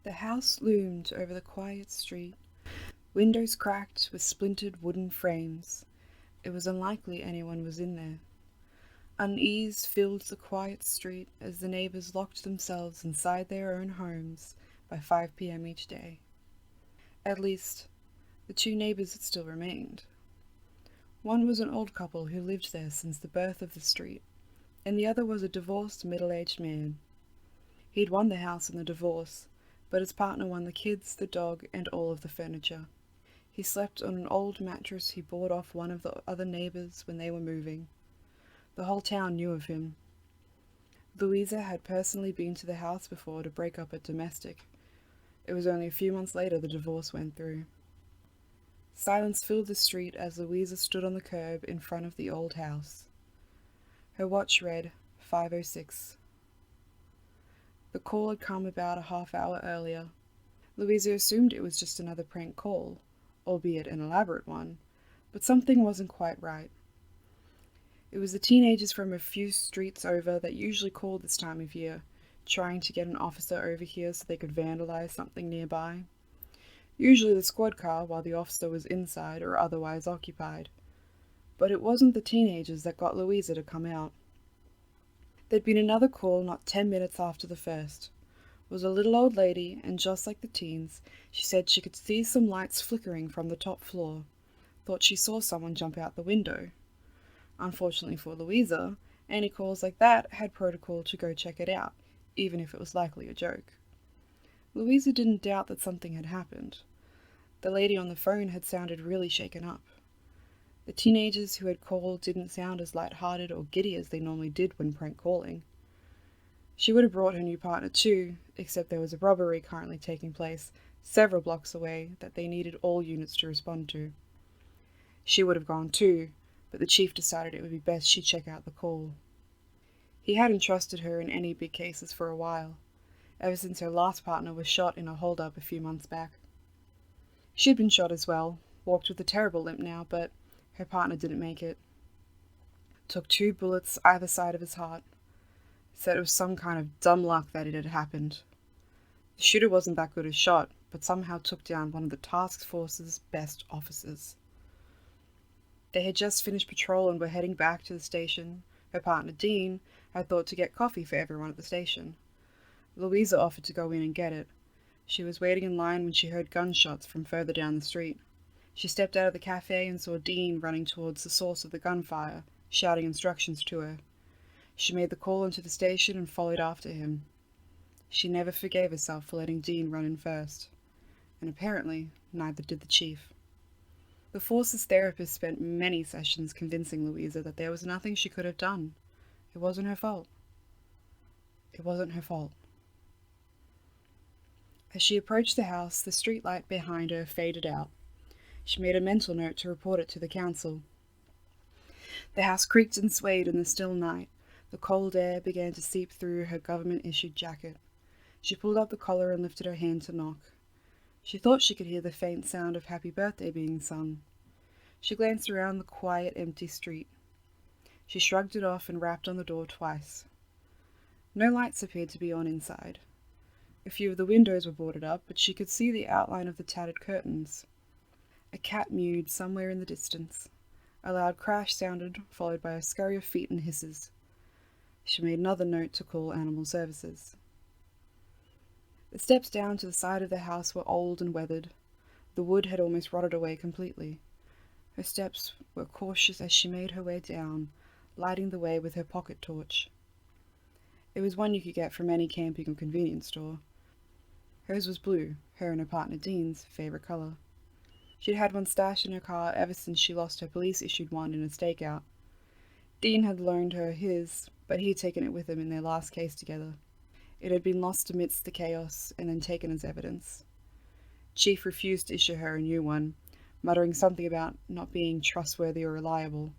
The house loomed over the quiet street, windows cracked with splintered wooden frames. It was unlikely anyone was in there. Unease filled the quiet street as the neighbors locked themselves inside their own homes by 5 p.m. each day. At least, the two neighbors that still remained. One was an old couple who lived there since the birth of the street, and the other was a divorced middle-aged man. He'd won the house in the divorce, but his partner won the kids, the dog, and all of the furniture. He slept on an old mattress he bought off one of the other neighbors when they were moving. The whole town knew of him. Louisa had personally been to the house before to break up a domestic. It was only a few months later the divorce went through. Silence filled the street as Louisa stood on the curb in front of the old house. Her watch read 5:06. The call had come about a half hour earlier. Louisa assumed it was just another prank call, albeit an elaborate one, but something wasn't quite right. It was the teenagers from a few streets over that usually called this time of year, trying to get an officer over here so they could vandalize something nearby. Usually the squad car while the officer was inside or otherwise occupied. But it wasn't the teenagers that got Louisa to come out. There'd been another call not 10 minutes after the first. It was a little old lady, and just like the teens, she said she could see some lights flickering from the top floor. Thought she saw someone jump out the window. Unfortunately for Louisa, any calls like that had protocol to go check it out, even if it was likely a joke. Louisa didn't doubt that something had happened. The lady on the phone had sounded really shaken up. The teenagers who had called didn't sound as light-hearted or giddy as they normally did when prank calling. She would have brought her new partner too, except there was a robbery currently taking place several blocks away that they needed all units to respond to. She would have gone too, but the chief decided it would be best she check out the call. He hadn't trusted her in any big cases for a while, ever since her last partner was shot in a hold-up a few months back. She'd been shot as well, walked with a terrible limp now, but her partner didn't make it. Took 2 bullets either side of his heart. Said it was some kind of dumb luck that it had happened. The shooter wasn't that good a shot, but somehow took down one of the task force's best officers. They had just finished patrol and were heading back to the station. Her partner, Dean, had thought to get coffee for everyone at the station. Louisa offered to go in and get it. She was waiting in line when she heard gunshots from further down the street. She stepped out of the cafe and saw Dean running towards the source of the gunfire, shouting instructions to her. She made the call into the station and followed after him. She never forgave herself for letting Dean run in first, and apparently neither did the chief. The force's therapist spent many sessions convincing Louisa that there was nothing she could have done. It wasn't her fault. It wasn't her fault. As she approached the house, the streetlight behind her faded out. She made a mental note to report it to the council. The house creaked and swayed in the still night. The cold air began to seep through her government-issued jacket. She pulled up the collar and lifted her hand to knock. She thought she could hear the faint sound of Happy Birthday being sung. She glanced around the quiet, empty street. She shrugged it off and rapped on the door twice. No lights appeared to be on inside. A few of the windows were boarded up, but she could see the outline of the tattered curtains. A cat mewed somewhere in the distance. A loud crash sounded, followed by a scurry of feet and hisses. She made another note to call animal services. The steps down to the side of the house were old and weathered. The wood had almost rotted away completely. Her steps were cautious as she made her way down, lighting the way with her pocket torch. It was one you could get from any camping or convenience store. Hers was blue, her and her partner Dean's favourite colour. She'd had one stashed in her car ever since she lost her police-issued one in a stakeout. Dean had loaned her his, but he had taken it with him in their last case together. It had been lost amidst the chaos and then taken as evidence. Chief refused to issue her a new one, muttering something about not being trustworthy or reliable.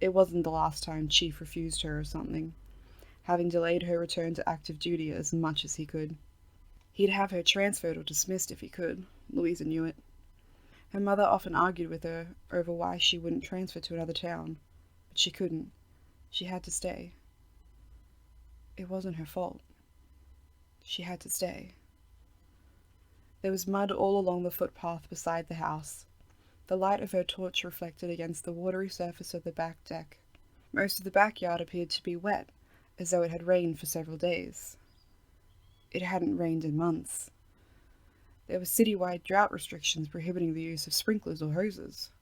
It wasn't the last time Chief refused her or something, having delayed her return to active duty as much as he could. He'd have her transferred or dismissed if he could. Louisa knew it. Her mother often argued with her over why she wouldn't transfer to another town, but she couldn't. She had to stay. It wasn't her fault. She had to stay. There was mud all along the footpath beside the house. The light of her torch reflected against the watery surface of the back deck. Most of the backyard appeared to be wet, as though it had rained for several days. It hadn't rained in months. There were citywide drought restrictions prohibiting the use of sprinklers or hoses.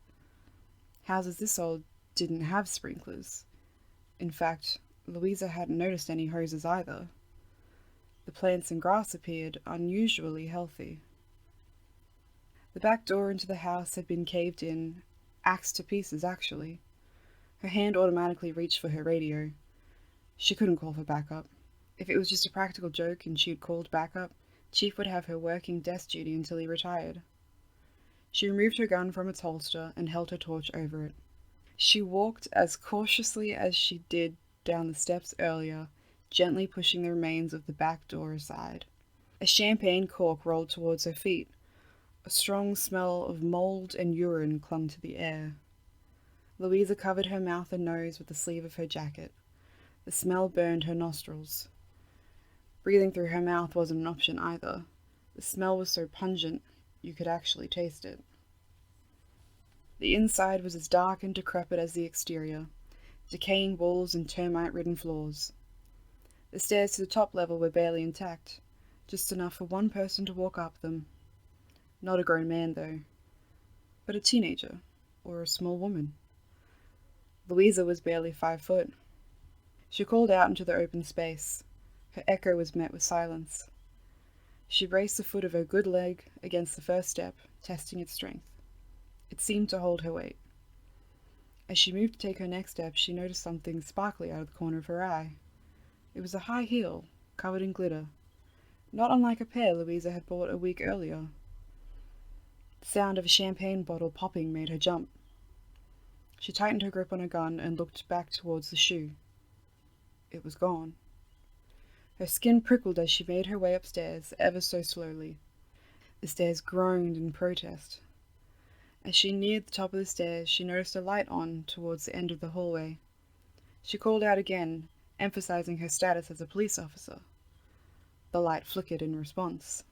Houses this old didn't have sprinklers. In fact, Louisa hadn't noticed any hoses either. The plants and grass appeared unusually healthy. The back door into the house had been caved in, axed to pieces actually. Her hand automatically reached for her radio. She couldn't call for backup. If it was just a practical joke and she'd called backup, Chief would have her working desk duty until he retired. She removed her gun from its holster and held her torch over it. She walked as cautiously as she did down the steps earlier, gently pushing the remains of the back door aside. A champagne cork rolled towards her feet. A strong smell of mold and urine clung to the air. Louisa covered her mouth and nose with the sleeve of her jacket. The smell burned her nostrils. Breathing through her mouth wasn't an option either. The smell was so pungent, you could actually taste it. The inside was as dark and decrepit as the exterior, decaying walls and termite-ridden floors. The stairs to the top level were barely intact, just enough for one person to walk up them. Not a grown man, though, but a teenager, or a small woman. Louisa was barely 5 foot. She called out into the open space. Her echo was met with silence. She braced the foot of her good leg against the first step, testing its strength. It seemed to hold her weight. As she moved to take her next step, she noticed something sparkly out of the corner of her eye. It was a high heel, covered in glitter, not unlike a pair Louisa had bought a week earlier. The sound of a champagne bottle popping made her jump. She tightened her grip on her gun and looked back towards the shoe. It was gone. Her skin prickled as she made her way upstairs, ever so slowly. The stairs groaned in protest. As she neared the top of the stairs, she noticed a light on towards the end of the hallway. She called out again, emphasizing her status as a police officer. The light flickered in response.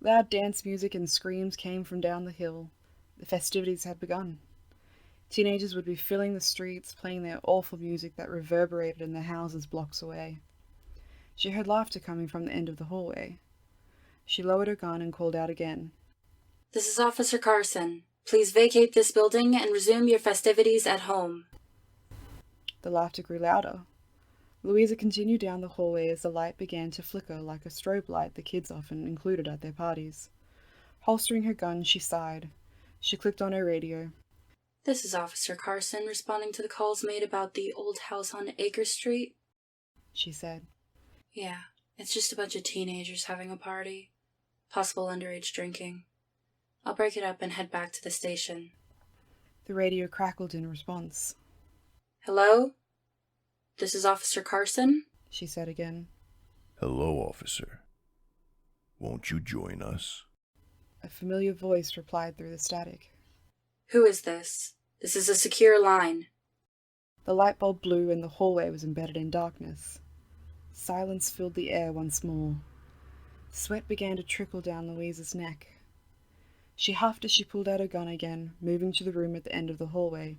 Loud dance music and screams came from down the hill. The festivities had begun. Teenagers would be filling the streets, playing their awful music that reverberated in the houses blocks away. She heard laughter coming from the end of the hallway. She lowered her gun and called out again. "This is Officer Carson. Please vacate this building and resume your festivities at home." The laughter grew louder. Louisa continued down the hallway as the light began to flicker like a strobe light the kids often included at their parties. Holstering her gun, she sighed. She clicked on her radio. "This is Officer Carson responding to the calls made about the old house on Acre Street," she said. "Yeah, it's just a bunch of teenagers having a party. Possible underage drinking. I'll break it up and head back to the station." The radio crackled in response. "Hello? This is Officer Carson," she said again. "Hello, officer. Won't you join us?" A familiar voice replied through the static. "Who is this? This is a secure line." The light bulb blew and the hallway was embedded in darkness. Silence filled the air once more. Sweat began to trickle down Louisa's neck. She huffed as she pulled out her gun again, moving to the room at the end of the hallway.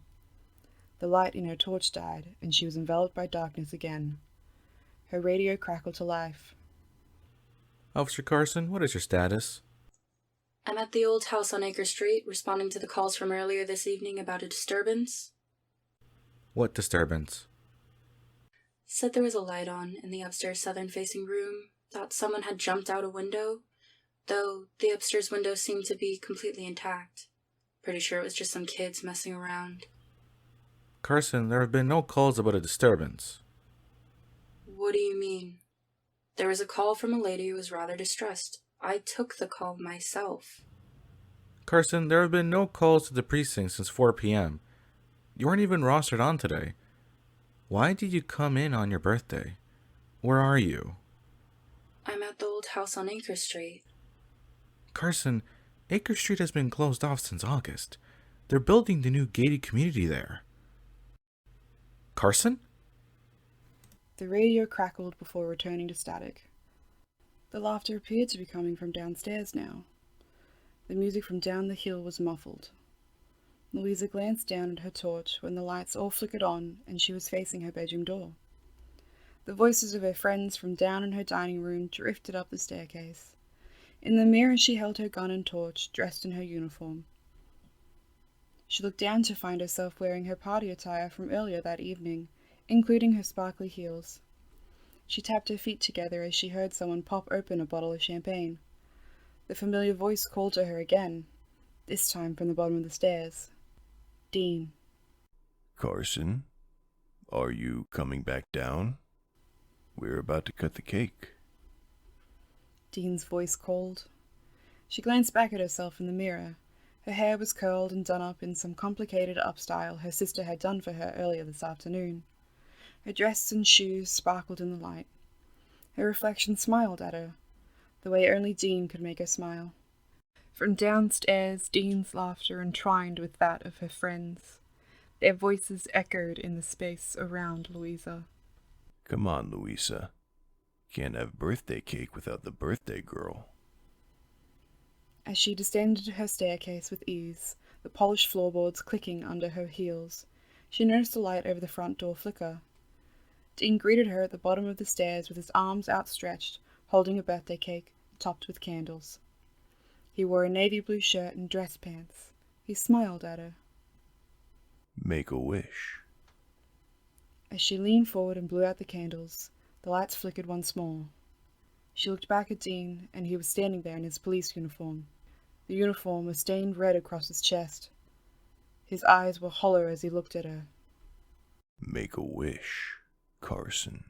The light in her torch died, and she was enveloped by darkness again. Her radio crackled to life. "Officer Carson, what is your status?" "I'm at the old house on Acre Street, responding to the calls from earlier this evening about a disturbance." "What disturbance?" "Said there was a light on in the upstairs southern-facing room. Thought someone had jumped out a window, though the upstairs window seemed to be completely intact. Pretty sure it was just some kids messing around." "Carson, there have been no calls about a disturbance." "What do you mean?" "There was a call from a lady who was rather distressed. I took the call myself." "Carson, there have been no calls to the precinct since 4 p.m. You weren't even rostered on today. Why did you come in on your birthday? Where are you?" "I'm at the old house on Acre Street." "Carson, Acre Street has been closed off since August. They're building the new gated community there." "Carson?" The radio crackled before returning to static. The laughter appeared to be coming from downstairs now. The music from down the hill was muffled. Louisa glanced down at her torch when the lights all flickered on and she was facing her bedroom door. The voices of her friends from down in her dining room drifted up the staircase. In the mirror she held her gun and torch, dressed in her uniform. She looked down to find herself wearing her party attire from earlier that evening, including her sparkly heels. She tapped her feet together as she heard someone pop open a bottle of champagne. The familiar voice called to her again, this time from the bottom of the stairs. Dean. Carson, are you coming back down? We're about to cut the cake. Dean's voice called. She glanced back at herself in the mirror. Her hair was curled and done up in some complicated up-style her sister had done for her earlier this afternoon. Her dress and shoes sparkled in the light. Her reflection smiled at her, the way only Dean could make her smile. From downstairs, Dean's laughter entwined with that of her friends. Their voices echoed in the space around Louisa. Come on, Louisa. Can't have birthday cake without the birthday girl. As she descended her staircase with ease, the polished floorboards clicking under her heels, she noticed the light over the front door flicker. Dean greeted her at the bottom of the stairs with his arms outstretched, holding a birthday cake, topped with candles. He wore a navy blue shirt and dress pants. He smiled at her. Make a wish. As she leaned forward and blew out the candles, the lights flickered once more. She looked back at Dean, and he was standing there in his police uniform. The uniform was stained red across his chest. His eyes were hollow as he looked at her. Make a wish, Carson.